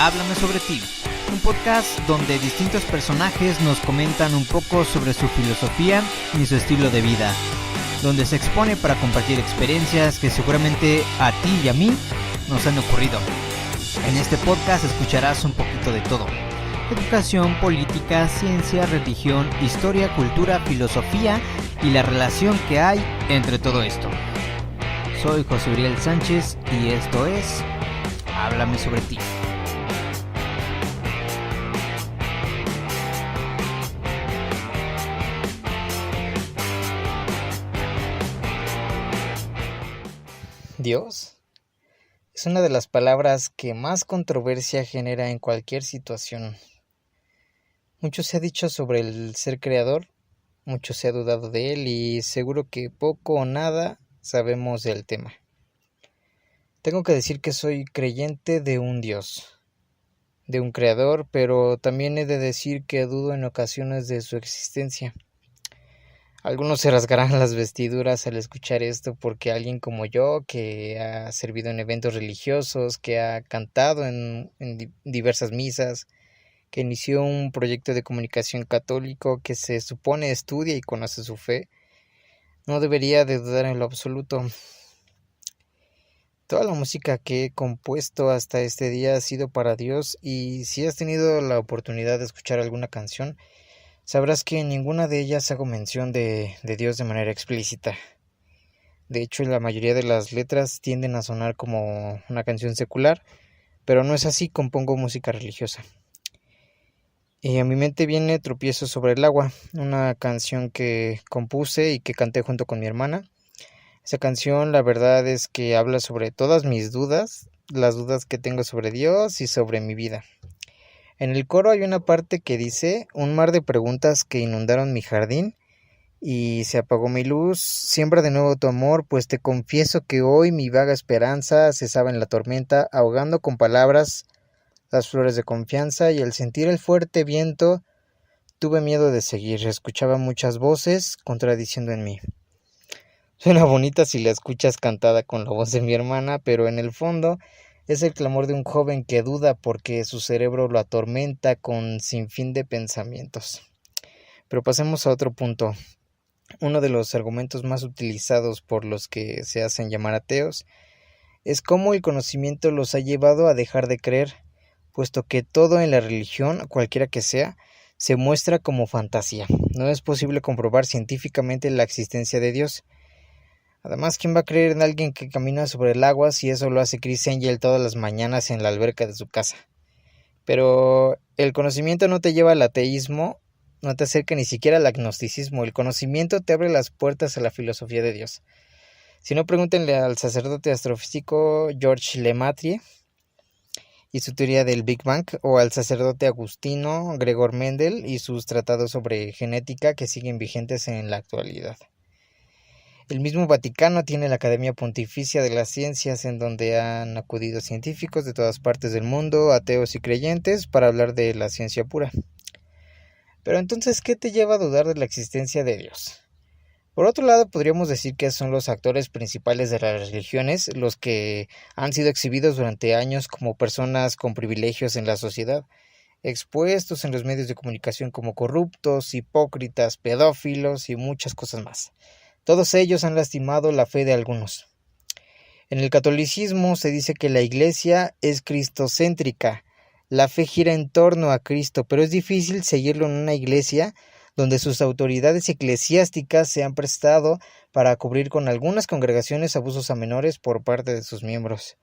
Háblame sobre ti, un podcast donde distintos personajes nos comentan un poco sobre su filosofía y su estilo de vida, donde se expone para compartir experiencias que seguramente a ti y a mí nos han ocurrido. En este podcast escucharás un poquito de todo: educación, política, ciencia, religión, historia, cultura, filosofía y la relación que hay entre todo esto. Soy José Uriel Sánchez y esto es Háblame sobre ti. Dios es una de las palabras que más controversia genera en cualquier situación. Mucho se ha dicho sobre el ser creador, mucho se ha dudado de él y seguro que poco o nada sabemos del tema. Tengo que decir que soy creyente de un Dios, de un creador, pero también he de decir que dudo en ocasiones de su existencia. Algunos se rasgarán las vestiduras al escuchar esto porque alguien como yo, que ha servido en eventos religiosos, que ha cantado en diversas misas, que inició un proyecto de comunicación católico, que se supone estudia y conoce su fe, no debería de dudar en lo absoluto. Toda la música que he compuesto hasta este día ha sido para Dios, y si has tenido la oportunidad de escuchar alguna canción, sabrás que en ninguna de ellas hago mención de Dios de manera explícita. De hecho, la mayoría de las letras tienden a sonar como una canción secular, pero no es así, compongo música religiosa. Y a mi mente viene Tropiezo sobre el agua, una canción que compuse y que canté junto con mi hermana. Esa canción, la verdad es que habla sobre todas mis dudas, las dudas que tengo sobre Dios y sobre mi vida. En el coro hay una parte que dice: un mar de preguntas que inundaron mi jardín y se apagó mi luz, siembra de nuevo tu amor, pues te confieso que hoy mi vaga esperanza cesaba en la tormenta, ahogando con palabras las flores de confianza, y al sentir el fuerte viento tuve miedo de seguir, escuchaba muchas voces contradiciendo en mí. Suena bonita si la escuchas cantada con la voz de mi hermana, pero en el fondo es el clamor de un joven que duda porque su cerebro lo atormenta con sinfín de pensamientos. Pero pasemos a otro punto. Uno de los argumentos más utilizados por los que se hacen llamar ateos es cómo el conocimiento los ha llevado a dejar de creer, puesto que todo en la religión, cualquiera que sea, se muestra como fantasía. No es posible comprobar científicamente la existencia de Dios. Además, ¿quién va a creer en alguien que camina sobre el agua si eso lo hace Chris Angel todas las mañanas en la alberca de su casa? Pero el conocimiento no te lleva al ateísmo, no te acerca ni siquiera al agnosticismo. El conocimiento te abre las puertas a la filosofía de Dios. Si no, pregúntenle al sacerdote astrofísico Georges Lemaitre y su teoría del Big Bang, o al sacerdote agustino Gregor Mendel y sus tratados sobre genética que siguen vigentes en la actualidad. El mismo Vaticano tiene la Academia Pontificia de las Ciencias, en donde han acudido científicos de todas partes del mundo, ateos y creyentes, para hablar de la ciencia pura. Pero entonces, ¿qué te lleva a dudar de la existencia de Dios? Por otro lado, podríamos decir que son los actores principales de las religiones los que han sido exhibidos durante años como personas con privilegios en la sociedad, expuestos en los medios de comunicación como corruptos, hipócritas, pedófilos y muchas cosas más. Todos ellos han lastimado la fe de algunos. En el catolicismo se dice que la iglesia es cristocéntrica. La fe gira en torno a Cristo, pero es difícil seguirlo en una iglesia donde sus autoridades eclesiásticas se han prestado para cubrir con algunas congregaciones abusos a menores por parte de sus miembros.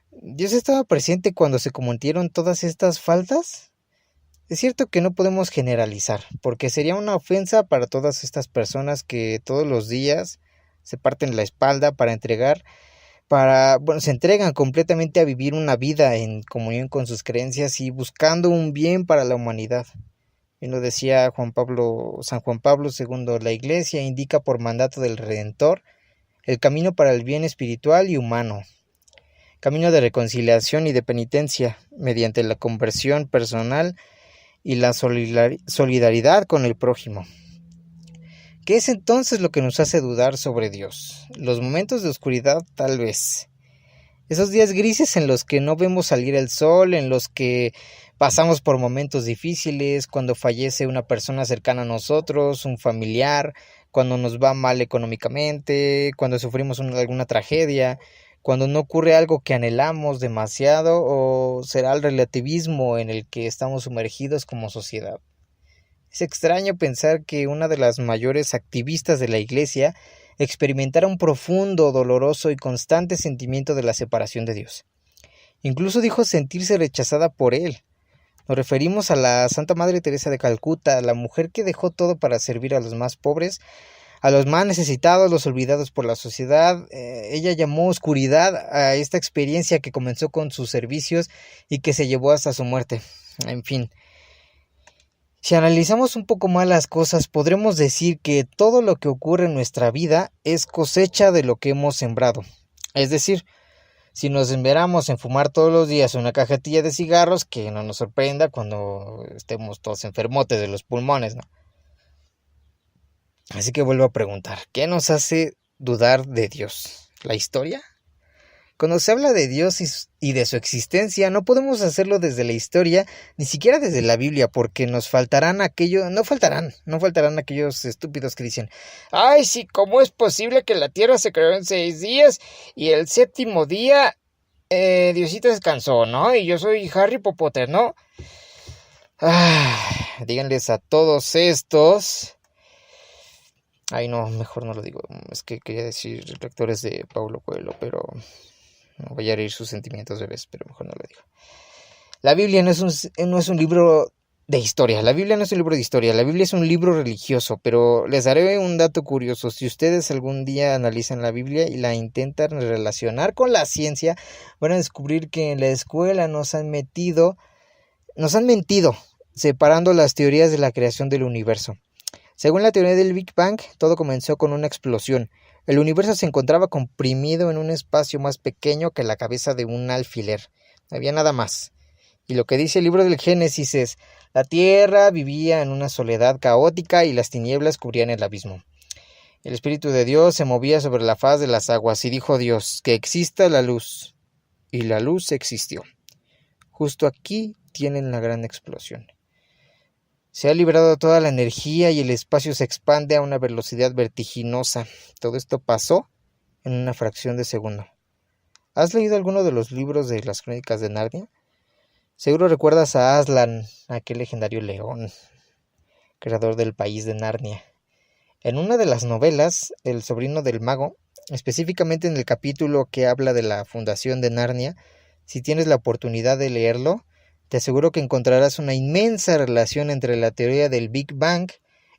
¿Dios estaba presente cuando se cometieron todas estas faltas? Es cierto que no podemos generalizar, porque sería una ofensa para todas estas personas que todos los días se parten la espalda se entregan completamente a vivir una vida en comunión con sus creencias y buscando un bien para la humanidad. Bien lo decía San Juan Pablo II: la Iglesia indica por mandato del Redentor el camino para el bien espiritual y humano, camino de reconciliación y de penitencia, mediante la conversión personal y la solidaridad con el prójimo. ¿Qué es entonces lo que nos hace dudar sobre Dios? Los momentos de oscuridad, tal vez. Esos días grises en los que no vemos salir el sol, en los que pasamos por momentos difíciles, cuando fallece una persona cercana a nosotros, un familiar, cuando nos va mal económicamente, cuando sufrimos alguna tragedia, cuando no ocurre algo que anhelamos demasiado, o será el relativismo en el que estamos sumergidos como sociedad. Es extraño pensar que una de las mayores activistas de la Iglesia experimentara un profundo, doloroso y constante sentimiento de la separación de Dios. Incluso dijo sentirse rechazada por Él. Nos referimos a la Santa Madre Teresa de Calcuta, la mujer que dejó todo para servir a los más pobres, a los más necesitados, los olvidados por la sociedad. Ella llamó oscuridad a esta experiencia que comenzó con sus servicios y que se llevó hasta su muerte. En fin, si analizamos un poco más las cosas, podremos decir que todo lo que ocurre en nuestra vida es cosecha de lo que hemos sembrado. Es decir, si nos esmeramos en fumar todos los días una cajetilla de cigarros, que no nos sorprenda cuando estemos todos enfermotes de los pulmones, ¿no? Así que vuelvo a preguntar, ¿qué nos hace dudar de Dios? ¿La historia? Cuando se habla de Dios y de su existencia, no podemos hacerlo desde la historia, ni siquiera desde la Biblia, porque no faltarán aquellos estúpidos que dicen, ay, sí, ¿cómo es posible que la tierra se creó en 6 días y el séptimo día Diosito descansó, ¿no? Y yo soy Harry Potter, ¿no? Díganles a todos estos. Ay, no, mejor no lo digo. Es que quería decir lectores de Paulo Coelho, pero no voy a herir sus sentimientos, bebés, pero mejor no lo digo. La Biblia no es un libro de historia. La Biblia no es un libro de historia. La Biblia es un libro religioso, pero les daré un dato curioso. Si ustedes algún día analizan la Biblia y la intentan relacionar con la ciencia, van a descubrir que en la escuela nos han mentido separando las teorías de la creación del universo. Según la teoría del Big Bang, todo comenzó con una explosión. El universo se encontraba comprimido en un espacio más pequeño que la cabeza de un alfiler. No había nada más. Y lo que dice el libro del Génesis es, la tierra vivía en una soledad caótica y las tinieblas cubrían el abismo. El Espíritu de Dios se movía sobre la faz de las aguas y dijo Dios, que exista la luz. Y la luz existió. Justo aquí tienen la gran explosión. Se ha liberado toda la energía y el espacio se expande a una velocidad vertiginosa. Todo esto pasó en una fracción de segundo. ¿Has leído alguno de los libros de las Crónicas de Narnia? Seguro recuerdas a Aslan, aquel legendario león, creador del país de Narnia. En una de las novelas, El sobrino del mago, específicamente en el capítulo que habla de la fundación de Narnia, si tienes la oportunidad de leerlo, te aseguro que encontrarás una inmensa relación entre la teoría del Big Bang,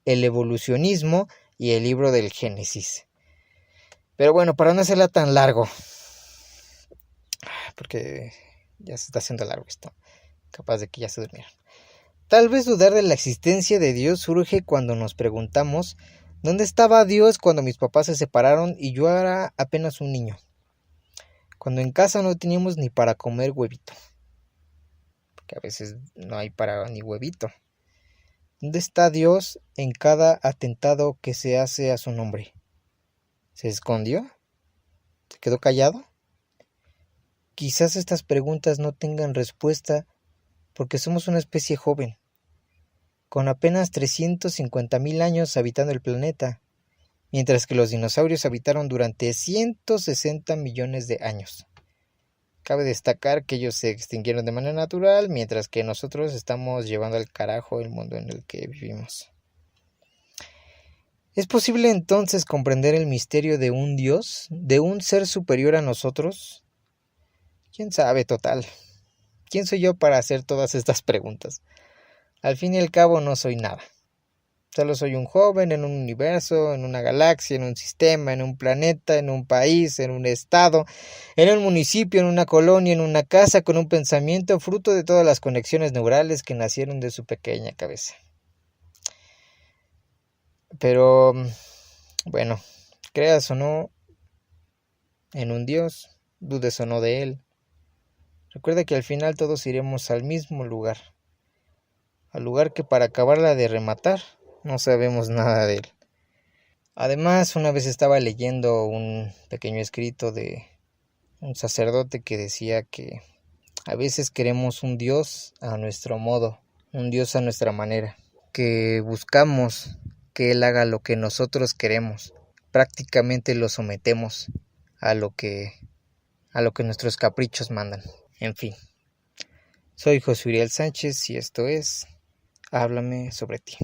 el evolucionismo y el libro del Génesis. Pero bueno, para no hacerla tan largo, porque ya se está haciendo largo esto, capaz de que ya se durmieron. Tal vez dudar de la existencia de Dios surge cuando nos preguntamos, ¿dónde estaba Dios cuando mis papás se separaron y yo era apenas un niño? Cuando en casa no teníamos ni para comer huevito. Que a veces no hay para ni huevito. ¿Dónde está Dios en cada atentado que se hace a su nombre? ¿Se escondió? ¿Se quedó callado? Quizás estas preguntas no tengan respuesta porque somos una especie joven, con apenas 350,000 años habitando el planeta, mientras que los dinosaurios habitaron durante 160 millones de años. Cabe destacar que ellos se extinguieron de manera natural, mientras que nosotros estamos llevando al carajo el mundo en el que vivimos. ¿Es posible entonces comprender el misterio de un Dios, de un ser superior a nosotros? ¿Quién sabe, total? ¿Quién soy yo para hacer todas estas preguntas? Al fin y al cabo no soy nada. Solo soy un joven en un universo, en una galaxia, en un sistema, en un planeta, en un país, en un estado, en un municipio, en una colonia, en una casa, con un pensamiento fruto de todas las conexiones neurales que nacieron de su pequeña cabeza. Pero, bueno, creas o no en un Dios, dudes o no de Él, recuerda que al final todos iremos al mismo lugar, al lugar que para acabarla de rematar, no sabemos nada de él. Además, una vez estaba leyendo un pequeño escrito de un sacerdote que decía que a veces queremos un Dios a nuestro modo, un Dios a nuestra manera, que buscamos que Él haga lo que nosotros queremos, prácticamente lo sometemos a lo que nuestros caprichos mandan. En fin, soy José Uriel Sánchez y esto es Háblame sobre ti.